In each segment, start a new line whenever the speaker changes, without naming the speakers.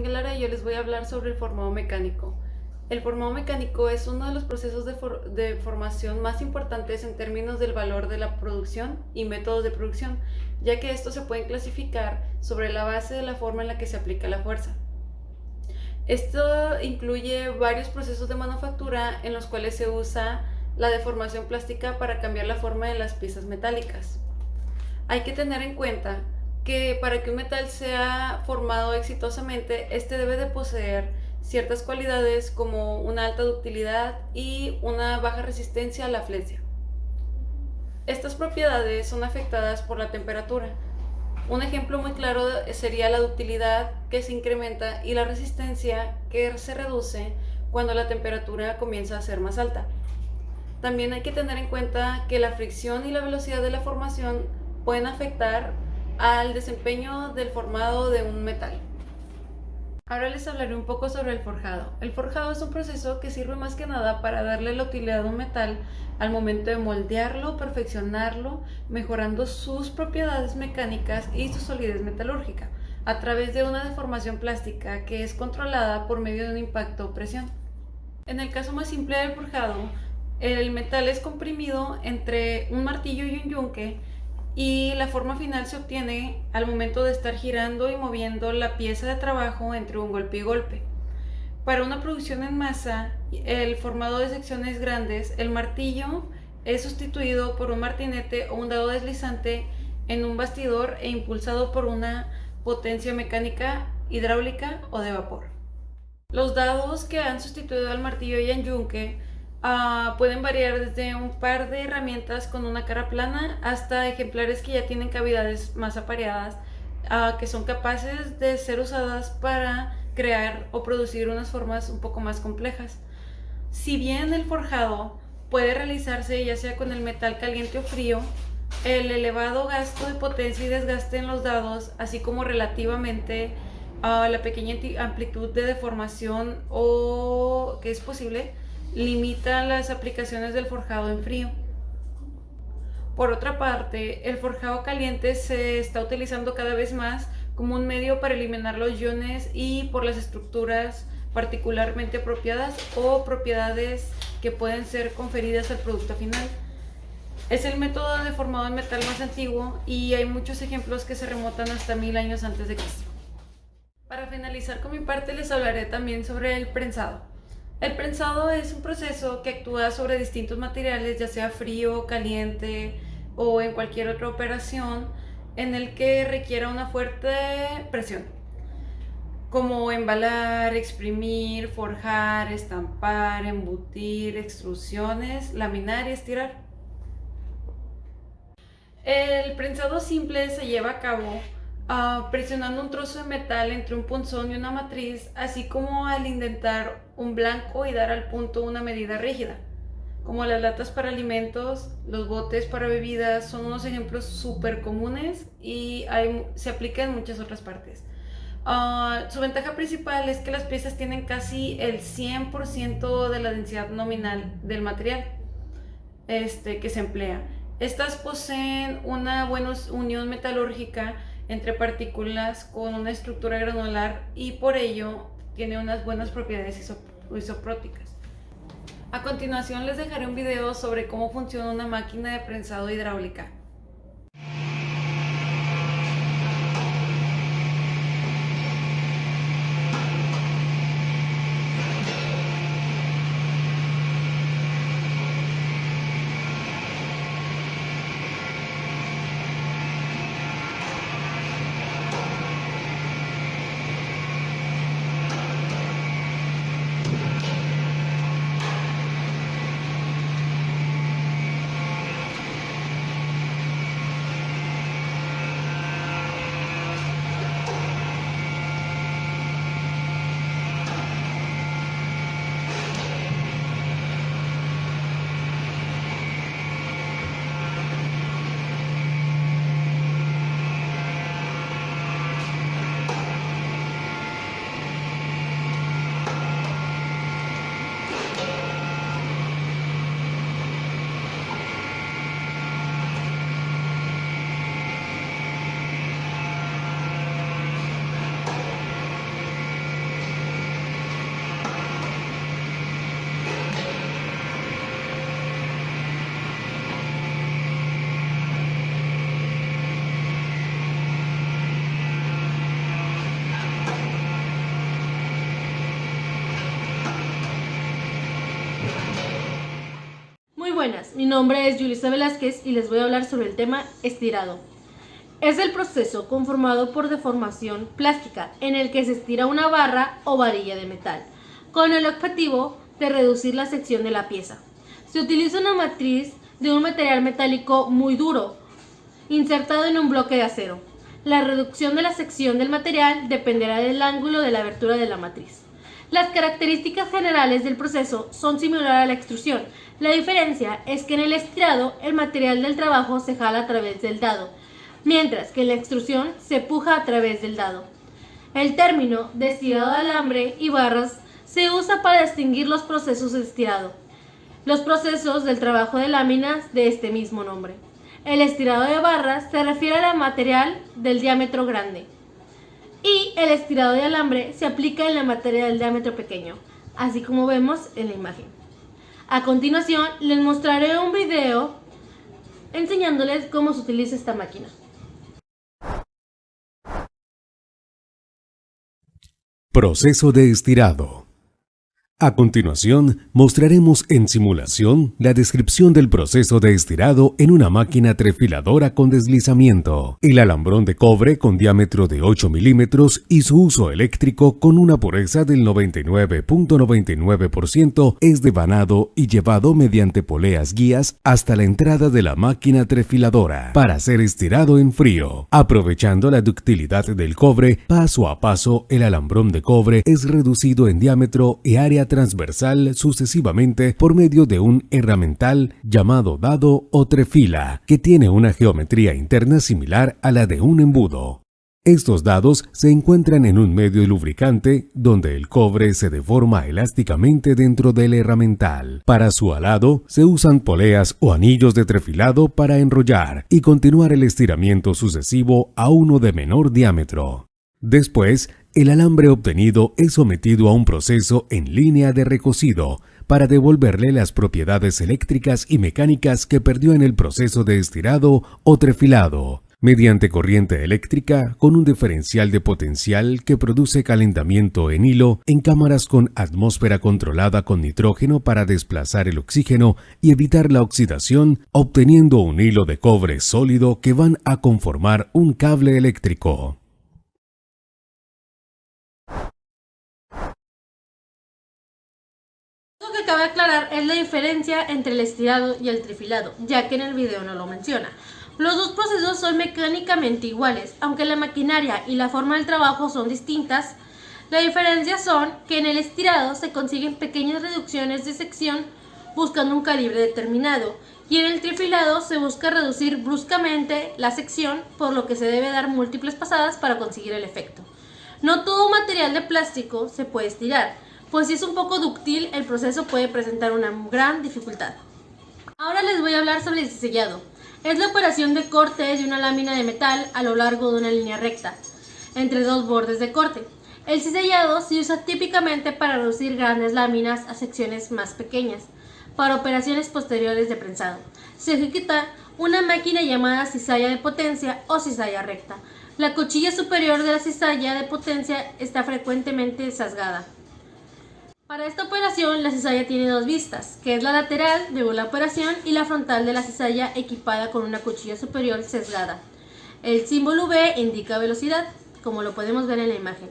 Miguel Lara y yo les voy a hablar sobre el formado mecánico. El formado mecánico es uno de los procesos de formación más importantes en términos del valor de la producción y métodos de producción, ya que estos se pueden clasificar sobre la base de la forma en la que se aplica la fuerza. Esto incluye varios procesos de manufactura en los cuales se usa la deformación plástica para cambiar la forma de las piezas metálicas. Hay que tener en cuenta que para que un metal sea formado exitosamente, este debe de poseer ciertas cualidades como una alta ductilidad y una baja resistencia a la flexión. Estas propiedades son afectadas por la temperatura. Un ejemplo muy claro sería la ductilidad, que se incrementa, y la resistencia, que se reduce cuando la temperatura comienza a ser más alta. También hay que tener en cuenta que la fricción y la velocidad de la formación pueden afectar al desempeño del formado de un metal. Ahora les hablaré un poco sobre el forjado. El forjado es un proceso que sirve más que nada para darle la utilidad a un metal al momento de moldearlo, perfeccionarlo, mejorando sus propiedades mecánicas y su solidez metalúrgica, a través de una deformación plástica que es controlada por medio de un impacto o presión. En el caso más simple del forjado, el metal es comprimido entre un martillo y un yunque, y la forma final se obtiene al momento de estar girando y moviendo la pieza de trabajo entre un golpe y golpe. Para una producción en masa, el formado de secciones grandes, el martillo es sustituido por un martinete o un dado deslizante en un bastidor e impulsado por una potencia mecánica, hidráulica o de vapor. Los dados que han sustituido al martillo y al yunque pueden variar desde un par de herramientas con una cara plana hasta ejemplares que ya tienen cavidades más apareadas, que son capaces de ser usadas para crear o producir unas formas un poco más complejas. Si bien el forjado puede realizarse ya sea con el metal caliente o frío, el elevado gasto de potencia y desgaste en los dados, así como relativamente la pequeña amplitud de deformación que es posible, limita las aplicaciones del forjado en frío. Por otra parte, el forjado caliente se está utilizando cada vez más como un medio para eliminar los iones y por las estructuras particularmente apropiadas o propiedades que pueden ser conferidas al producto final. Es el método de formado en metal más antiguo y hay muchos ejemplos que se remontan hasta 1000 años antes de Cristo. Para finalizar con mi parte, les hablaré también sobre el prensado. El prensado es un proceso que actúa sobre distintos materiales, ya sea frío, caliente o en cualquier otra operación en el que requiera una fuerte presión, como embalar, exprimir, forjar, estampar, embutir, extrusiones, laminar y estirar. El prensado simple se lleva a cabo presionando un trozo de metal entre un punzón y una matriz, así como al indentar un blanco y dar al punto una medida rígida. Como las latas para alimentos, los botes para bebidas son unos ejemplos súper comunes y se aplica en muchas otras partes. Su ventaja principal es que las piezas tienen casi el 100% de la densidad nominal del material que se emplea. Estas poseen una buena unión metalúrgica entre partículas con una estructura granular y por ello tiene unas buenas propiedades isopróticas. A continuación les dejaré un video sobre cómo funciona una máquina de prensado hidráulica.
buenas, mi nombre es Yulisa Velázquez y les voy a hablar sobre el tema estirado. Es el proceso conformado por deformación plástica en el que se estira una barra o varilla de metal, con el objetivo de reducir la sección de la pieza. Se utiliza una matriz de un material metálico muy duro, insertado en un bloque de acero. La reducción de la sección del material dependerá del ángulo de la abertura de la matriz. Las características generales del proceso son similares a la extrusión. La diferencia es que en el estirado el material del trabajo se jala a través del dado, mientras que en la extrusión se puja a través del dado. El término de estirado de alambre y barras se usa para distinguir los procesos de estirado, los procesos del trabajo de láminas de este mismo nombre. El estirado de barras se refiere al material del diámetro grande y el estirado de alambre se aplica en la materia del diámetro pequeño, así como vemos en la imagen. A continuación les mostraré un video enseñándoles cómo se utiliza esta máquina.
Proceso de estirado. A continuación, mostraremos en simulación la descripción del proceso de estirado en una máquina trefiladora con deslizamiento, el alambrón de cobre con diámetro de 8 milímetros y su uso eléctrico con una pureza del 99.99% es devanado y llevado mediante poleas guías hasta la entrada de la máquina trefiladora para ser estirado en frío. Aprovechando la ductilidad del cobre, paso a paso el alambrón de cobre es reducido en diámetro y área transversal sucesivamente por medio de un herramental llamado dado o trefila, que tiene una geometría interna similar a la de un embudo. Estos dados se encuentran en un medio lubricante donde el cobre se deforma elásticamente dentro del herramental. Para su alado se usan poleas o anillos de trefilado para enrollar y continuar el estiramiento sucesivo a uno de menor diámetro. Después, el alambre obtenido es sometido a un proceso en línea de recocido para devolverle las propiedades eléctricas y mecánicas que perdió en el proceso de estirado o trefilado, mediante corriente eléctrica con un diferencial de potencial que produce calentamiento en hilo en cámaras con atmósfera controlada con nitrógeno para desplazar el oxígeno y evitar la oxidación, obteniendo un hilo de cobre sólido que van a conformar un cable eléctrico.
Lo que cabe aclarar es la diferencia entre el estirado y el trefilado, ya que en el video no lo menciona. Los dos procesos son mecánicamente iguales, aunque la maquinaria y la forma del trabajo son distintas. La diferencia son que en el estirado se consiguen pequeñas reducciones de sección buscando un calibre determinado, y en el trefilado se busca reducir bruscamente la sección, por lo que se debe dar múltiples pasadas para conseguir el efecto. No todo material de plástico se puede estirar, pues si es un poco dúctil, el proceso puede presentar una gran dificultad. Ahora les voy a hablar sobre el cizellado. Es la operación de corte de una lámina de metal a lo largo de una línea recta, entre dos bordes de corte. El cizellado se usa típicamente para reducir grandes láminas a secciones más pequeñas, para operaciones posteriores de prensado. Se ejecuta una máquina llamada cizalla de potencia o cizalla recta. La cuchilla superior de la cizalla de potencia está frecuentemente sesgada. Para esta operación, la cizalla tiene dos vistas, que es la lateral de la operación y la frontal de la cizalla equipada con una cuchilla superior sesgada. El símbolo V indica velocidad, como lo podemos ver en la imagen.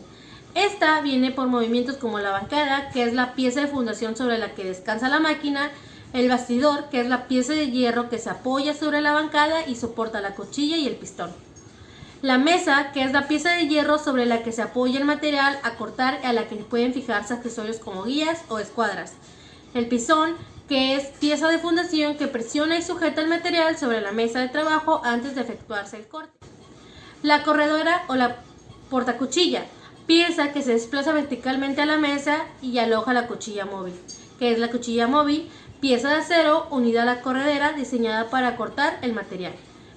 Esta viene por movimientos como la bancada, que es la pieza de fundación sobre la que descansa la máquina, el bastidor, que es la pieza de hierro que se apoya sobre la bancada y soporta la cuchilla y el pistón. La mesa, que es la pieza de hierro sobre la que se apoya el material a cortar y a la que pueden fijarse accesorios como guías o escuadras. El pisón, que es pieza de fundación que presiona y sujeta el material sobre la mesa de trabajo antes de efectuarse el corte. La corredora o la portacuchilla, pieza que se desplaza verticalmente a la mesa y aloja la cuchilla móvil, que es la cuchilla móvil, pieza de acero unida a la corredera diseñada para cortar el material.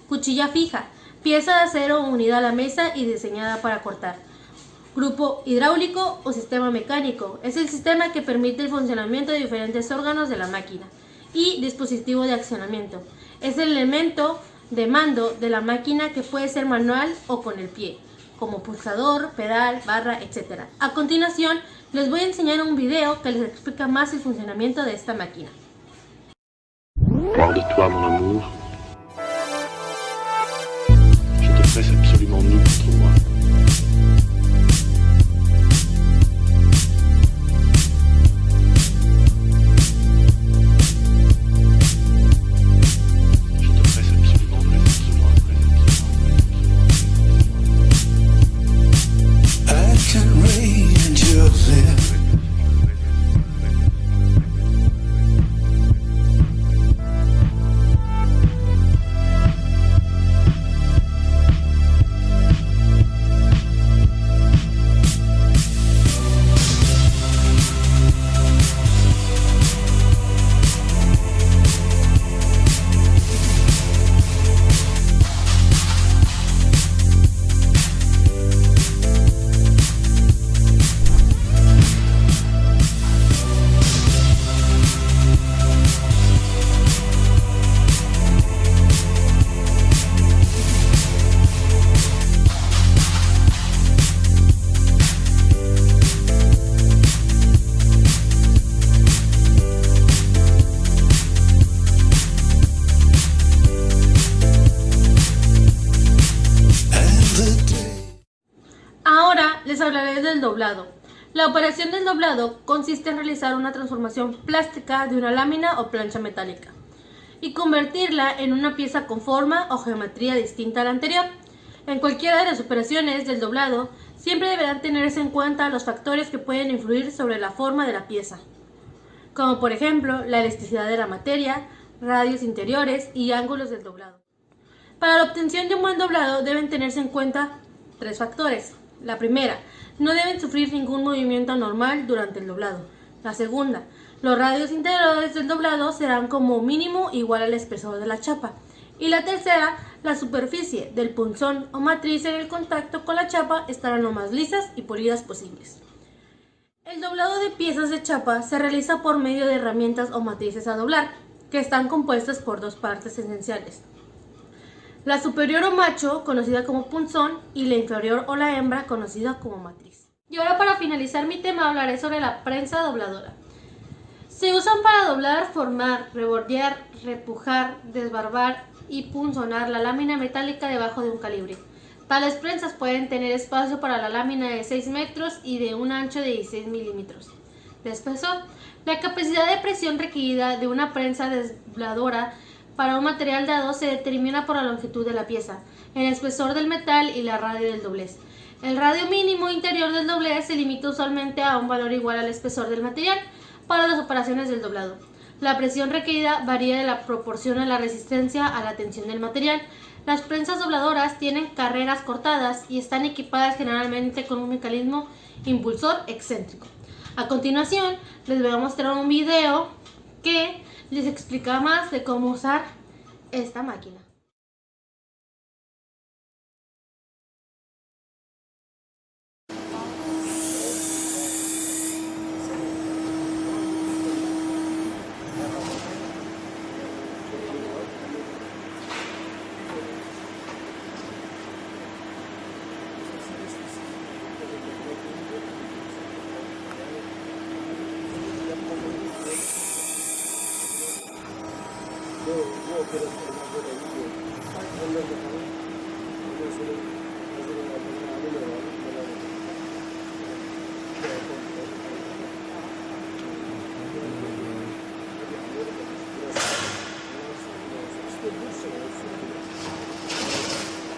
Cuchilla fija, pieza de acero unida a la mesa y diseñada para cortar. Grupo hidráulico o sistema mecánico es el sistema que permite el funcionamiento de diferentes órganos de la máquina. Y dispositivo de accionamiento es el elemento de mando de la máquina que puede ser manual o con el pie, como pulsador, pedal, barra, etc. A continuación les voy a enseñar un video que les explica más el funcionamiento de esta máquina.
Hors de toi, mon amour, je te presse absolument nu contre moi.
Les hablaré del doblado. La operación del doblado consiste en realizar una transformación plástica de una lámina o plancha metálica y convertirla en una pieza con forma o geometría distinta a la anterior. En cualquiera de las operaciones del doblado, siempre deberán tenerse en cuenta los factores que pueden influir sobre la forma de la pieza, como por ejemplo la elasticidad de la materia, radios interiores y ángulos del doblado. Para la obtención de un buen doblado deben tenerse en cuenta 3 factores. La primera, no deben sufrir ningún movimiento anormal durante el doblado. La segunda, los radios interiores del doblado serán como mínimo igual al espesor de la chapa. Y la tercera, la superficie del punzón o matriz en el contacto con la chapa estarán lo más lisas y pulidas posibles. El doblado de piezas de chapa se realiza por medio de herramientas o matrices a doblar, que están compuestas por 2 partes esenciales: la superior o macho, conocida como punzón, y la inferior o la hembra, conocida como matriz. Y ahora, para finalizar mi tema, hablaré sobre la prensa dobladora. Se usan para doblar, formar, rebordear, repujar, desbarbar y punzonar la lámina metálica debajo de un calibre. Tales prensas pueden tener espacio para la lámina de 6 metros y de un ancho de 16 milímetros de espesor. La capacidad de presión requerida de una prensa dobladora para un material dado se determina por la longitud de la pieza, el espesor del metal y la radio del doblez. El radio mínimo interior del doblez se limita usualmente a un valor igual al espesor del material para las operaciones del doblado. La presión requerida varía de la proporción a la resistencia a la tensión del material. Las prensas dobladoras tienen carreras cortadas y están equipadas generalmente con un mecanismo impulsor excéntrico. A continuación, les voy a mostrar un video que les explica más de cómo usar esta máquina.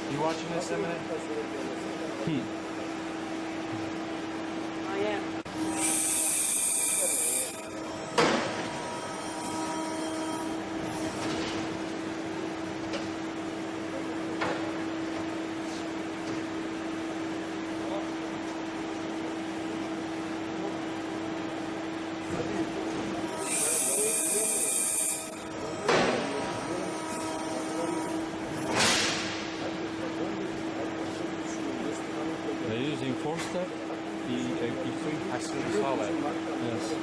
You watching this, Eminem?
I am.
They're using 4-step E3 as soon as solid. Yes.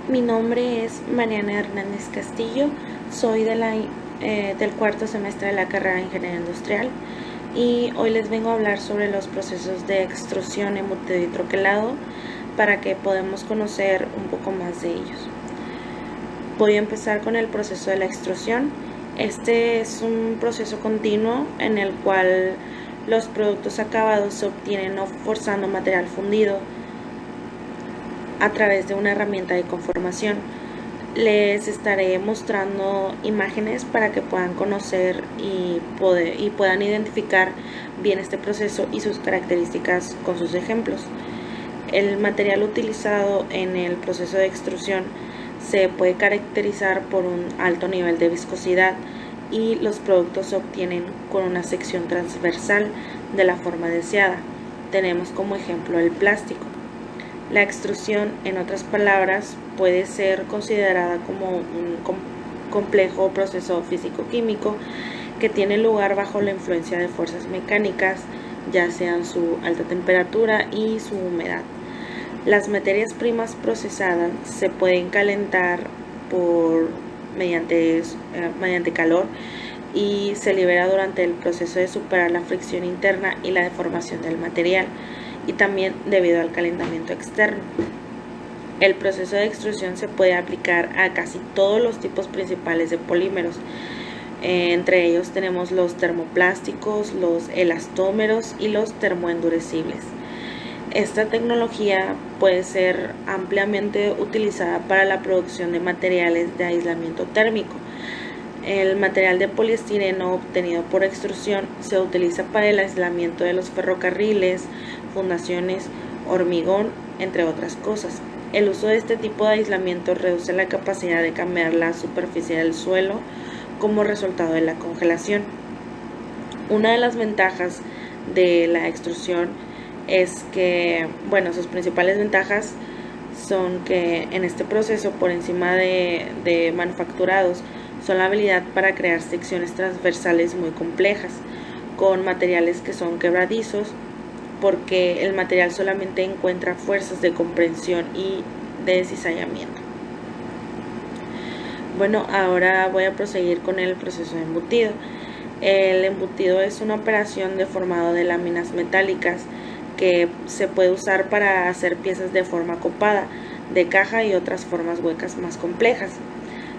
Mi nombre es Mariana Hernández Castillo, soy del cuarto semestre de la carrera de Ingeniería Industrial y hoy les vengo a hablar sobre los procesos de extrusión, embutido y troquelado para que podamos conocer un poco más de ellos. Voy a empezar con el proceso de la extrusión. Este es un proceso continuo en el cual los productos acabados se obtienen no forzando material fundido a través de una herramienta de conformación. Les estaré mostrando imágenes para que puedan conocer y puedan identificar bien este proceso y sus características con sus ejemplos. El material utilizado en el proceso de extrusión se puede caracterizar por un alto nivel de viscosidad y los productos se obtienen con una sección transversal de la forma deseada. Tenemos como ejemplo el plástico. La extrusión, en otras palabras, puede ser considerada como un complejo proceso físico-químico que tiene lugar bajo la influencia de fuerzas mecánicas, ya sean su alta temperatura y su humedad. Las materias primas procesadas se pueden calentar mediante calor y se libera durante el proceso de superar la fricción interna y la deformación del material, y también debido al calentamiento externo. El proceso de extrusión se puede aplicar a casi todos los tipos principales de polímeros. Entre ellos tenemos los termoplásticos, los elastómeros y los termoendurecibles. Esta tecnología puede ser ampliamente utilizada para la producción de materiales de aislamiento térmico. El material de poliestireno obtenido por extrusión se utiliza para el aislamiento de los ferrocarriles, fundaciones, hormigón, entre otras cosas. El uso de este tipo de aislamiento reduce la capacidad de cambiar la superficie del suelo como resultado de la congelación. Una de las ventajas de la extrusión es que, sus principales ventajas son que en este proceso, por encima de manufacturados, son la habilidad para crear secciones transversales muy complejas, con materiales que son quebradizos, porque el material solamente encuentra fuerzas de compresión y de cizallamiento. Ahora voy a proseguir con el proceso de embutido. El embutido es una operación de formado de láminas metálicas que se puede usar para hacer piezas de forma copada, de caja y otras formas huecas más complejas.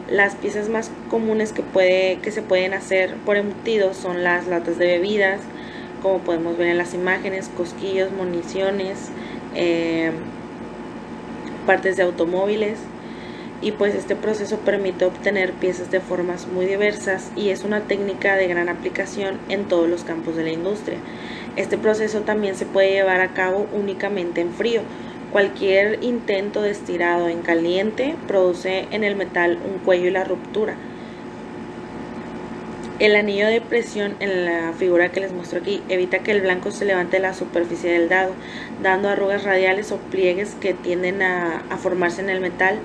Las piezas más comunes que se pueden hacer por embutido son las latas de bebidas, como podemos ver en las imágenes, cosquillos, municiones, partes de automóviles, y este proceso permite obtener piezas de formas muy diversas y es una técnica de gran aplicación en todos los campos de la industria. Este proceso también se puede llevar a cabo únicamente en frío. Cualquier intento de estirado en caliente produce en el metal un cuello y la ruptura. El anillo de presión en la figura que les muestro aquí evita que el blanco se levante de la superficie del dado, dando arrugas radiales o pliegues que tienden a formarse en el metal,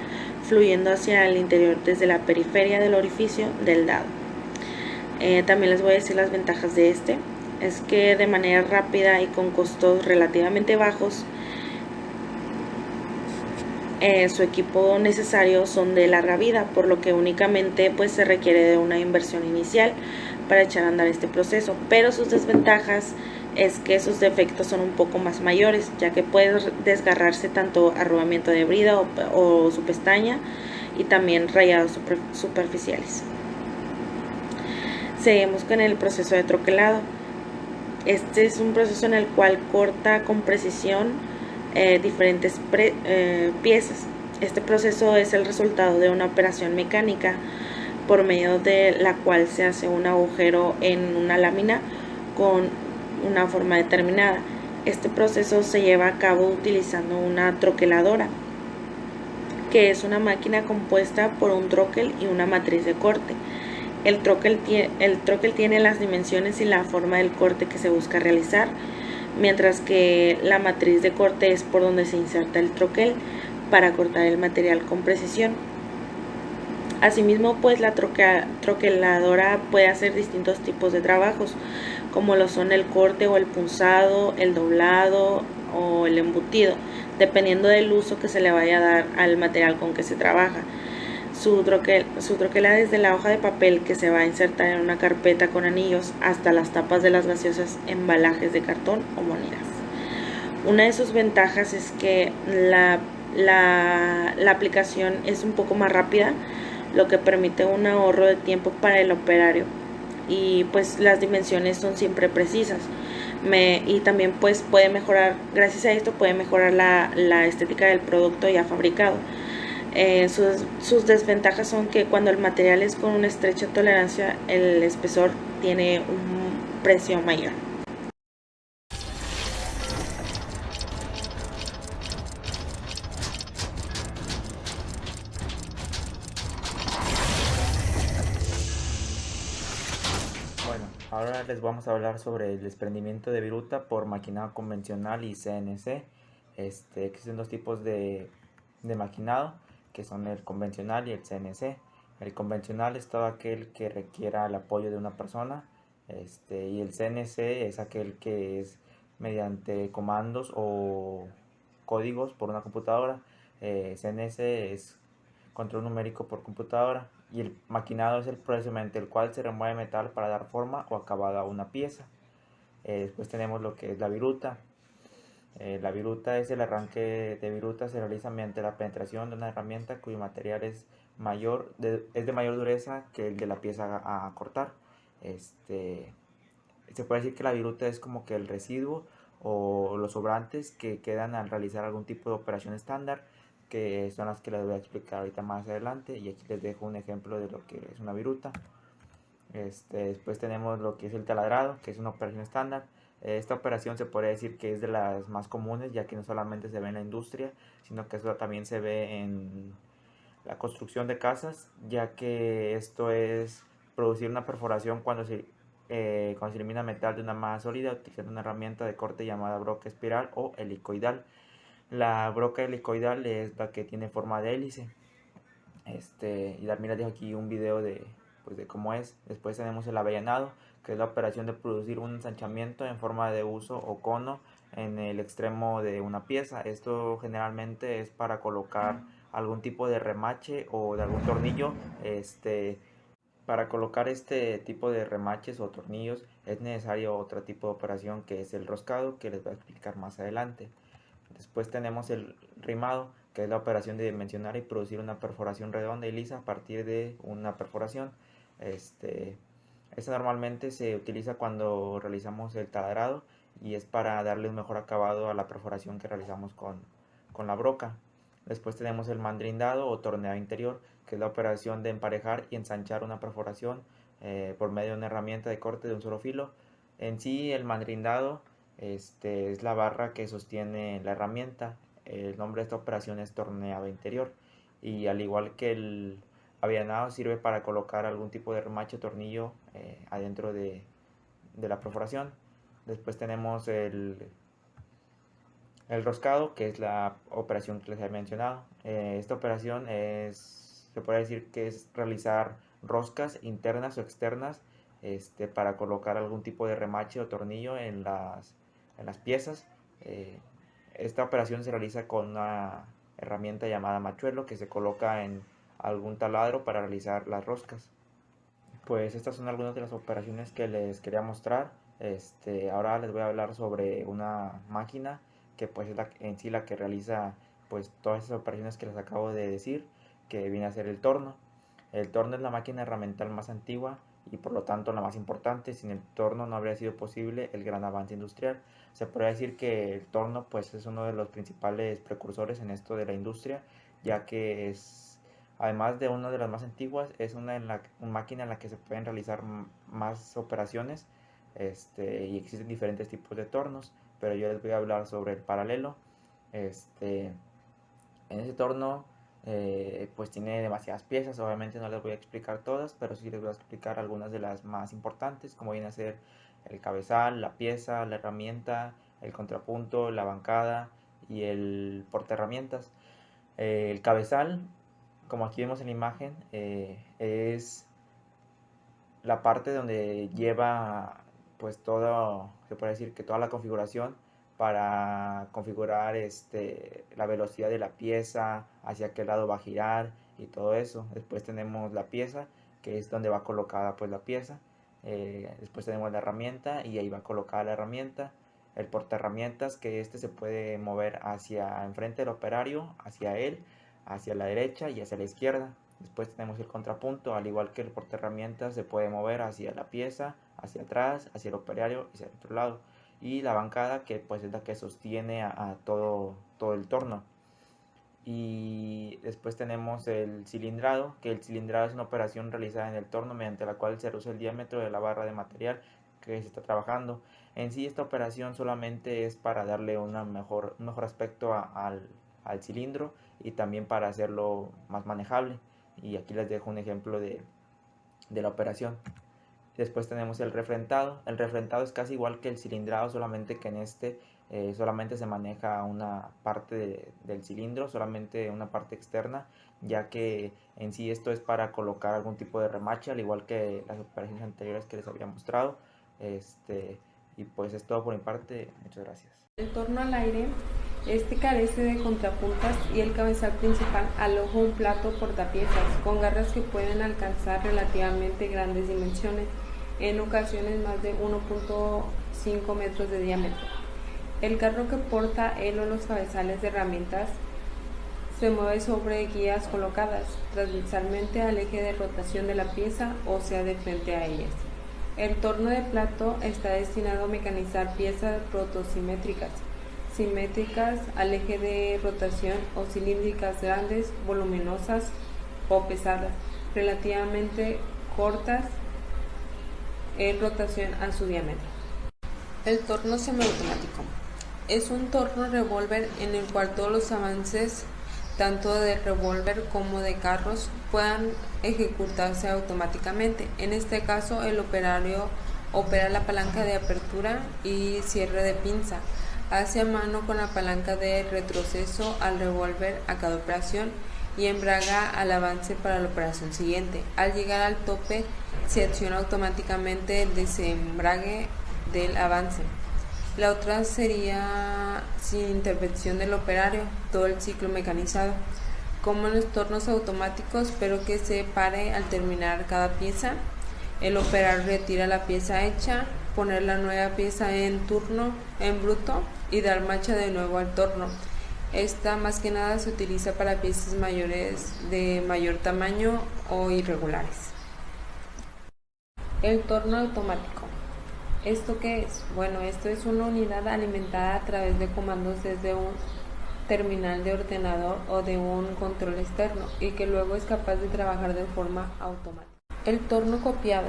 fluyendo hacia el interior desde la periferia del orificio del dado. También les voy a decir las ventajas de este. Es que de manera rápida y con costos relativamente bajos, su equipo necesario son de larga vida, por lo que únicamente se requiere de una inversión inicial para echar a andar este proceso, pero sus desventajas es que sus defectos son un poco más mayores, ya que puede desgarrarse tanto arrugamiento de brida o su pestaña y también rayados superficiales. Seguimos con el proceso de troquelado. Este es un proceso en el cual corta con precisión diferentes piezas. Este proceso es el resultado de una operación mecánica por medio de la cual se hace un agujero en una lámina con una forma determinada. Este proceso se lleva a cabo utilizando una troqueladora, que es una máquina compuesta por un troquel y una matriz de corte. El troquel tiene las dimensiones y la forma del corte que se busca realizar, mientras que la matriz de corte es por donde se inserta el troquel para cortar el material con precisión. Asimismo, la troqueladora puede hacer distintos tipos de trabajos, como lo son el corte o el punzado, el doblado o el embutido, dependiendo del uso que se le vaya a dar al material con que se trabaja. Su troquela desde la hoja de papel que se va a insertar en una carpeta con anillos hasta las tapas de las gaseosas, embalajes de cartón o monedas. Una de sus ventajas es que la aplicación es un poco más rápida, lo que permite un ahorro de tiempo para el operario, y pues las dimensiones son siempre precisas. Y también pues puede mejorar, gracias a esto puede mejorar la estética del producto ya fabricado. Sus desventajas son que cuando el material es con una estrecha tolerancia, el espesor tiene un precio mayor.
Bueno, ahora les vamos a hablar sobre el desprendimiento de viruta por maquinado convencional y CNC. Existen dos tipos de maquinado, que son el convencional y el CNC. El convencional es todo aquel que requiera el apoyo de una persona, y el CNC es aquel que es mediante comandos o códigos por una computadora. CNC es control numérico por computadora, y el maquinado es el proceso mediante el cual se remueve metal para dar forma o acabado a una pieza. Después tenemos lo que es la viruta. La viruta es el arranque de viruta, se realiza mediante la penetración de una herramienta cuyo material es de mayor dureza que el de la pieza a cortar. Se puede decir que la viruta es como que el residuo o los sobrantes que quedan al realizar algún tipo de operación estándar, que son las que les voy a explicar ahorita más adelante, y aquí les dejo un ejemplo de lo que es una viruta. Después tenemos lo que es el taladrado, que es una operación estándar. Esta operación se podría decir que es de las más comunes, ya que no solamente se ve en la industria, sino que eso también se ve en la construcción de casas, ya que esto es producir una perforación cuando se elimina metal de una masa sólida utilizando una herramienta de corte llamada broca espiral o helicoidal. La broca helicoidal es la que tiene forma de hélice. Y también les dejo aquí un video de cómo es. Después tenemos el avellanado, que es la operación de producir un ensanchamiento en forma de huso o cono en el extremo de una pieza. Esto generalmente es para colocar algún tipo de remache o de algún tornillo. Para colocar este tipo de remaches o tornillos es necesario otro tipo de operación, que es el roscado, que les voy a explicar más adelante. Después tenemos el rimado, que es la operación de dimensionar y producir una perforación redonda y lisa a partir de una perforación. Este normalmente se utiliza cuando realizamos el taladrado, y es para darle un mejor acabado a la perforación que realizamos con la broca. Después tenemos el mandrindado o torneado interior, que es la operación de emparejar y ensanchar una perforación por medio de una herramienta de corte de un solo filo. En sí, el mandrindado es la barra que sostiene la herramienta. El nombre de esta operación es torneado interior, y al igual que el avellanado sirve para colocar algún tipo de remache o tornillo adentro de la perforación. Después tenemos el roscado, que es la operación que les he mencionado. Esta operación se puede decir que es realizar roscas internas o externas para colocar algún tipo de remache o tornillo en las piezas. Esta operación se realiza con una herramienta llamada machuelo, que se coloca en algún taladro para realizar las roscas. Pues estas son algunas de las operaciones que les quería mostrar. Ahora les voy a hablar sobre una máquina que pues es en sí la que realiza pues todas esas operaciones que les acabo de decir, que viene a ser el torno. El torno es la máquina herramental más antigua y por lo tanto la más importante. Sin el torno no habría sido posible el gran avance industrial. Se podría decir que el torno pues es uno de los principales precursores en esto de la industria, ya que es, además de una de las más antiguas, es una máquina en la que se pueden realizar más operaciones, y existen diferentes tipos de tornos, pero yo les voy a hablar sobre el paralelo. En ese torno pues tiene demasiadas piezas, obviamente no les voy a explicar todas, pero sí les voy a explicar algunas de las más importantes, como viene a ser el cabezal, la pieza, la herramienta, el contrapunto, la bancada y el portaherramientas. El cabezal, como aquí vemos en la imagen, es la parte donde lleva pues todo, se puede decir que toda la configuración para configurar la velocidad de la pieza, hacia qué lado va a girar y todo eso. Después tenemos la pieza, que es donde va colocada pues la pieza. Después tenemos la herramienta y ahí va colocada la herramienta. El portaherramientas, que se puede mover hacia enfrente del operario, hacia él, hacia la derecha y hacia la izquierda. Después tenemos el contrapunto, al igual que el portaherramientas se puede mover hacia la pieza, hacia atrás, hacia el operario y hacia el otro lado. Y la bancada, que pues es la que sostiene a todo el torno. Y después tenemos el cilindrado, que el cilindrado es una operación realizada en el torno mediante la cual se reduce el diámetro de la barra de material que se está trabajando. En sí, esta operación solamente es para darle un mejor aspecto al cilindro y también para hacerlo más manejable. Y aquí les dejo un ejemplo de la operación. Después tenemos el refrentado. El refrentado es casi igual que el cilindrado, solamente que en solamente se maneja una parte del cilindro, solamente una parte externa, ya que en sí esto es para colocar algún tipo de remache, al igual que las operaciones anteriores que les había mostrado. Y pues es todo por mi parte. Muchas gracias.
El torno al aire, carece de contrapuntas y el cabezal principal aloja un plato portapiezas con garras que pueden alcanzar relativamente grandes dimensiones, en ocasiones más de 1.5 metros de diámetro. El carro que porta el o los cabezales de herramientas se mueve sobre guías colocadas transversalmente al eje de rotación de la pieza, o sea, de frente a ellas. El torno de plato está destinado a mecanizar piezas rotosimétricas, simétricas al eje de rotación, o cilíndricas grandes, voluminosas o pesadas, relativamente cortas en rotación a su diámetro. El torno semiautomático es un torno revólver en el cual todos los avances, tanto de revólver como de carros, puedan ejecutarse automáticamente. En este caso, el operario opera la palanca de apertura y cierre de pinza, hace a mano con la palanca de retroceso al revólver a cada operación y embraga al avance para la operación siguiente. Al llegar al tope, se acciona automáticamente el desembrague del avance. La otra sería sin intervención del operario, todo el ciclo mecanizado, como en los tornos automáticos, pero que se pare al terminar cada pieza. El operario retira la pieza hecha, poner la nueva pieza en turno, en bruto, y dar marcha de nuevo al torno. Esta más que nada se utiliza para piezas mayores de mayor tamaño o irregulares. El torno automático. ¿Esto qué es? Bueno, esto es una unidad alimentada a través de comandos desde un terminal de ordenador o de un control externo y que luego es capaz de trabajar de forma automática. El torno copiado.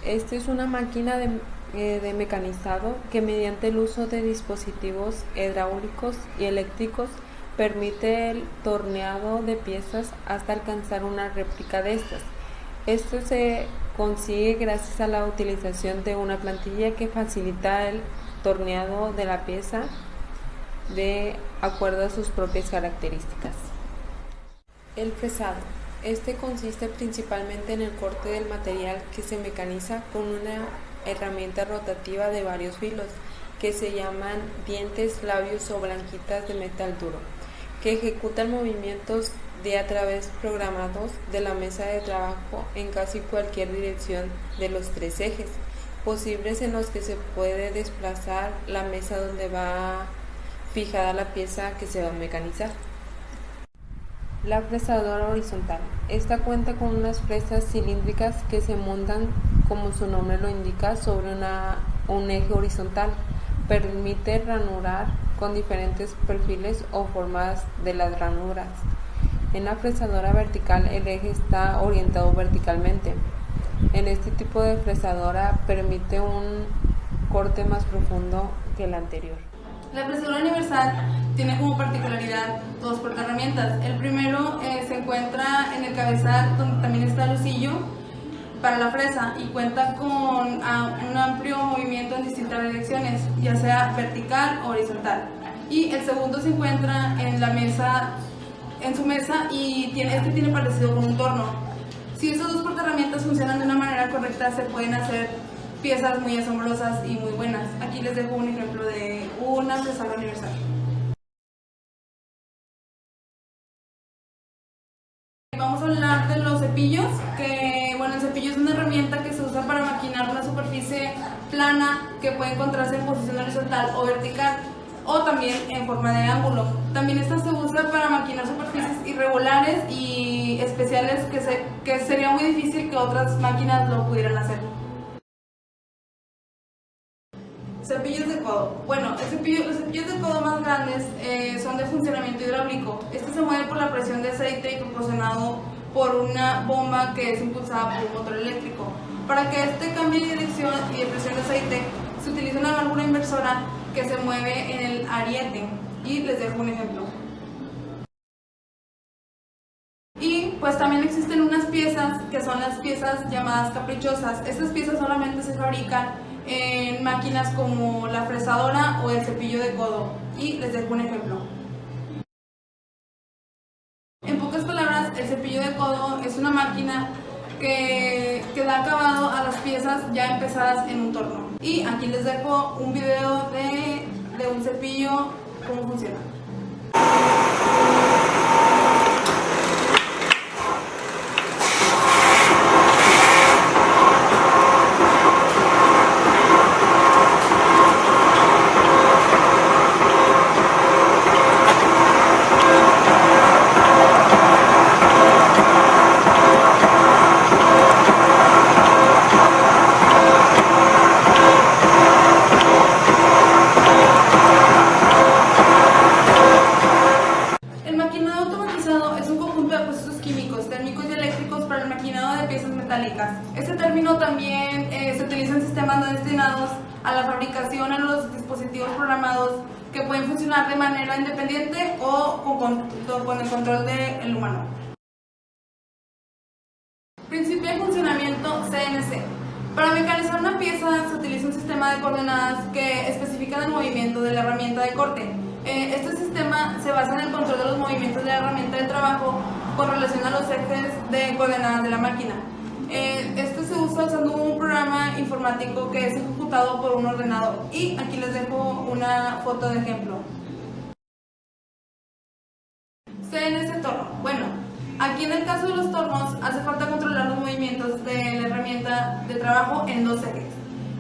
Este es una máquina de mecanizado que mediante el uso de dispositivos hidráulicos y eléctricos permite el torneado de piezas hasta alcanzar una réplica de estas. Esto se consigue gracias a la utilización de una plantilla que facilita el torneado de la pieza de acuerdo a sus propias características. El fresado. Este consiste principalmente en el corte del material que se mecaniza con una herramienta rotativa de varios filos que se llaman dientes, labios o blanquitas de metal duro, que ejecutan movimientos de a través programados de la mesa de trabajo en casi cualquier dirección de los tres ejes posibles en los que se puede desplazar la mesa donde va fijada la pieza que se va a mecanizar. La fresadora horizontal. Esta cuenta con unas fresas cilíndricas que se montan, como su nombre lo indica, sobre un eje horizontal. Permite ranurar con diferentes perfiles o formas de las ranuras. En la fresadora vertical el eje está orientado verticalmente. En este tipo de fresadora permite un corte más profundo que el anterior.
La fresadora universal tiene como particularidad dos portaherramientas. El primero se encuentra en el cabezal, donde también está el husillo para la fresa, y cuenta con un amplio movimiento en distintas direcciones, ya sea vertical o horizontal. Y el segundo se encuentra en la mesa, en su mesa, y tiene parecido con un torno. Si esas dos portaherramientas funcionan de una manera correcta, se pueden hacer piezas muy asombrosas y muy buenas. Aquí les dejo un ejemplo de una fresadora universal. Vamos a hablar de los cepillos, que bueno, el cepillo es una herramienta que se usa para maquinar una superficie plana que puede encontrarse en posición horizontal o vertical, o también en forma de ángulo. También esta se usa para maquinar superficies irregulares y especiales que sería muy difícil que otras máquinas lo pudieran hacer. Cepillos de codo. Bueno, los cepillos de codo más grandes son de funcionamiento hidráulico. Este se mueve por la presión de aceite y proporcionado por una bomba que es impulsada por un motor eléctrico. Para que este cambie de dirección y de presión de aceite, se utiliza una válvula inversora que se mueve en el ariete. Y les dejo un ejemplo. Y pues también existen unas piezas que son las piezas llamadas caprichosas. Estas piezas solamente se fabrican en máquinas como la fresadora o el cepillo de codo. Y les dejo un ejemplo. En pocas palabras, el cepillo de codo es una máquina que da acabado a las piezas ya empezadas en un torno. Y aquí les dejo un video de un cepillo, cómo funciona. Este término también se utiliza en sistemas destinados a la fabricación en los dispositivos programados que pueden funcionar de manera independiente o con el control del humano. Principio de funcionamiento CNC. Para mecanizar una pieza se utiliza un sistema de coordenadas que especifican el movimiento de la herramienta de corte. Este sistema se basa en el control de los movimientos de la herramienta de trabajo con relación a los ejes de coordenadas de la máquina. Este se usa usando un programa informático que es ejecutado por un ordenador. Y aquí les dejo una foto de ejemplo. CNC torno. Bueno, aquí en el caso de los tornos hace falta controlar los movimientos de la herramienta de trabajo en dos ejes.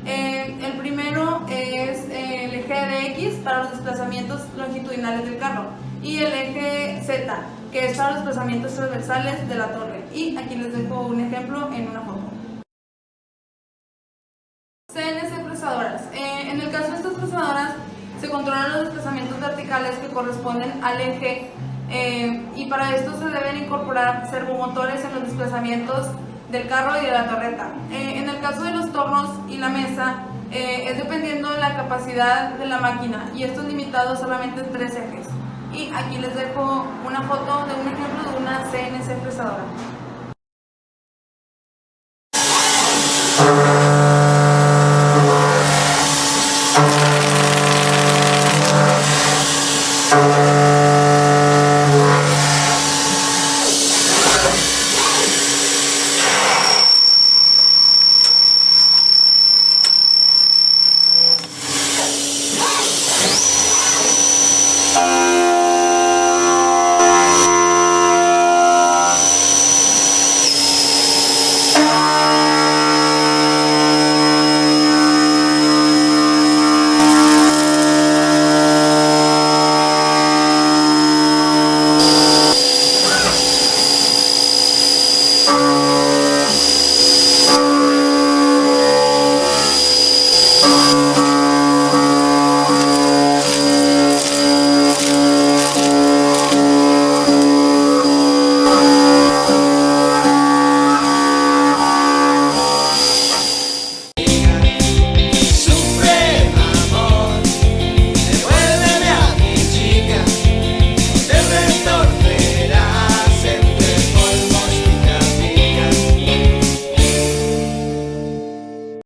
El primero es el eje de X para los desplazamientos longitudinales del carro y el eje Z, que es para los desplazamientos transversales de la torre. Y aquí les dejo un ejemplo en una foto. CNC fresadoras. En el caso de estas fresadoras se controlan los desplazamientos verticales que corresponden al eje y para esto se deben incorporar servomotores en los desplazamientos del carro y de la torreta. En el caso de los tornos y la mesa es dependiendo de la capacidad de la máquina y esto es limitado solamente en 3 ejes. Y aquí les dejo una foto de un ejemplo de una CNC fresadora.